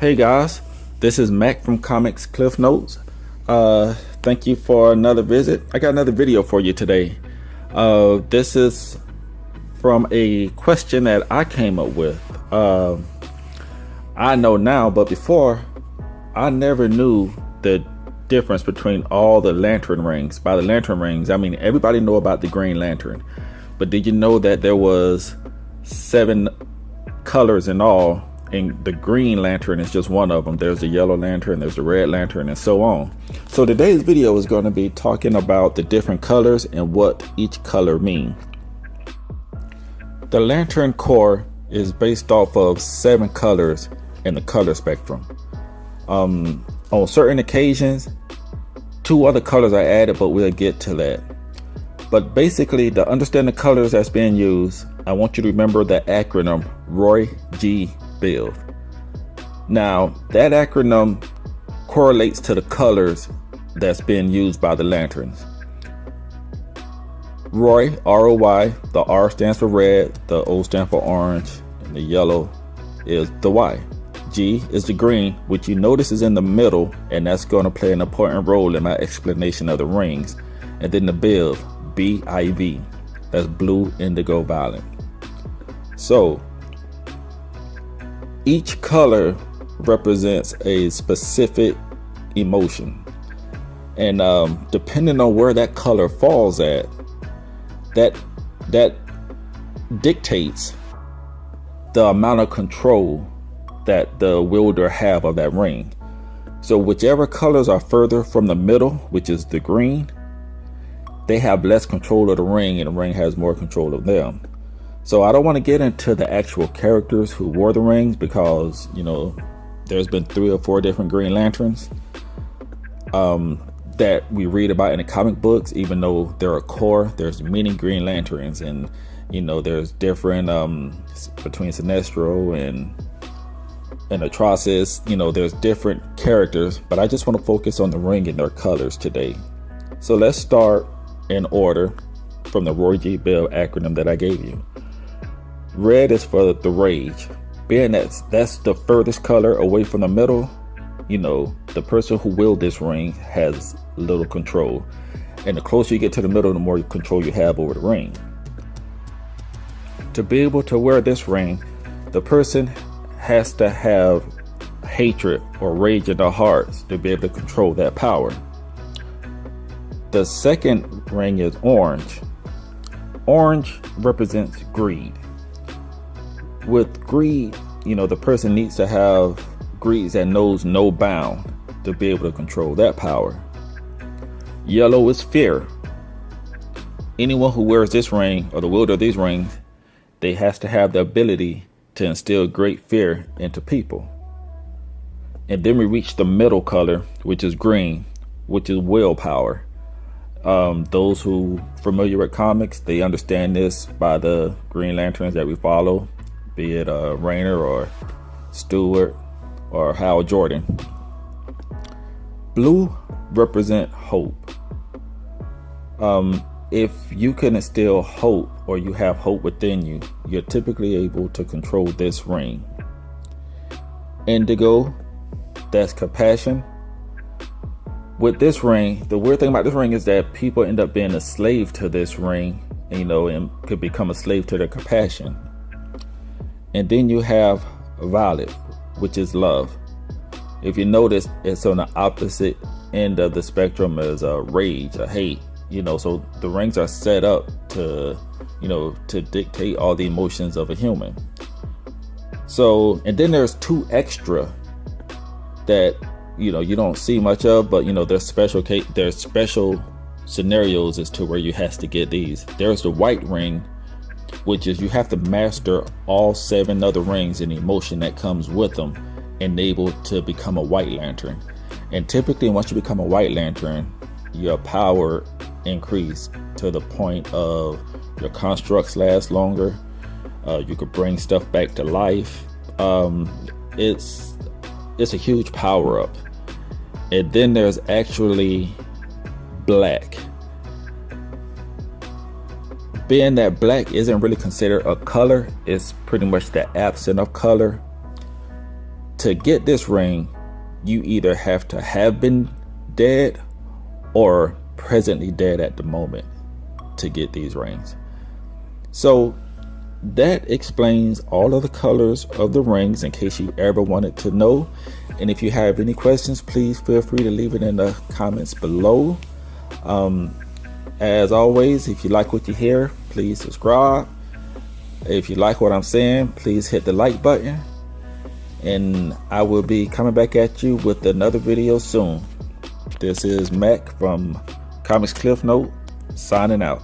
Hey guys, this is Mac from Comics Cliff Notes. Thank you for another visit. I got another video for you today. This is from a question that I came up with. I know now, but before, I never knew the difference between all the lantern rings. By the lantern rings, I mean everybody know about the Green Lantern, but did you know that there was 7 colors in all? And the Green Lantern is just one of them. There's the Yellow Lantern, there's the Red Lantern, and so on. So today's video is going to be talking about the different colors and what each color means. The Lantern Corps is based off of 7 colors in the color spectrum. On certain occasions, 2 other colors are added, but we'll get to that. But basically, to understand the colors that's being used, I want you to remember the acronym Roy G. Biv. Now, that acronym correlates to the colors that's being used by the lanterns. Roy, R-O-Y, the R stands for red, the O stands for orange, and the yellow is the Y. G is the green, which you notice is in the middle, and that's going to play an important role in my explanation of the rings. And then the Biv, B-I-V, that's blue, indigo, violet. So each color represents a specific emotion, and depending on where that color falls at, that dictates the amount of control that the wielder have of that ring. So whichever colors are further from the middle, which is the green, they have less control of the ring, and the ring has more control of them. So I don't want to get into the actual characters who wore the rings, because, you know, there's been 3 or 4 different Green Lanterns that we read about in the comic books. Even though they're a core, there's many Green Lanterns, and, you know, there's different between Sinestro and Atrocitus. You know, there's different characters, but I just want to focus on the ring and their colors today. So let's start in order from the Roy G. Biv acronym that I gave you. Red is for the rage. Being that's the furthest color away from the middle, you know, the person who wields this ring has little control. And the closer you get to the middle, the more control you have over the ring. To be able to wear this ring, the person has to have hatred or rage in their hearts to be able to control that power. The second ring is orange. Orange represents greed. With greed, you know, the person needs to have greed that knows no bound to be able to control that power. Yellow is fear. Anyone who wears this ring, or the wielder of these rings, they has to have the ability to instill great fear into people. And then we reach the middle color, which is green, which is willpower. Those who familiar with comics, they understand this by the Green Lanterns that we follow, be it Rayner or Stewart or Hal Jordan. Blue represent hope. If you can instill hope, or you have hope within you, you're typically able to control this ring. Indigo, that's compassion. With this ring, the weird thing about this ring is that people end up being a slave to this ring, you know, and could become a slave to their compassion. And then you have violet, which is love. If you notice, it's on the opposite end of the spectrum as a rage, a hate, you know, so the rings are set up to, you know, to dictate all the emotions of a human. So, and then there's 2 extra that, you know, you don't see much of, but, you know, there's special scenarios as to where you has to get these. There's the white ring, which is you have to master all 7 other rings and the emotion that comes with them, and able to become a White Lantern. And typically, once you become a White Lantern, your power increase to the point of your constructs last longer. You could bring stuff back to life. It's a huge power up. And then there's actually black. Being that black isn't really considered a color, it's pretty much the absence of color. to get this ring, you either have to have been dead or presently dead at the moment to get these rings. So that explains all of the colors of the rings in case you ever wanted to know. And if you have any questions, please feel free to leave it in the comments below. As always, if you like what you hear, please subscribe. If you like what I'm saying, please hit the like button. And I will be coming back at you with another video soon. This is Mac from Comics Cliff Note, signing out.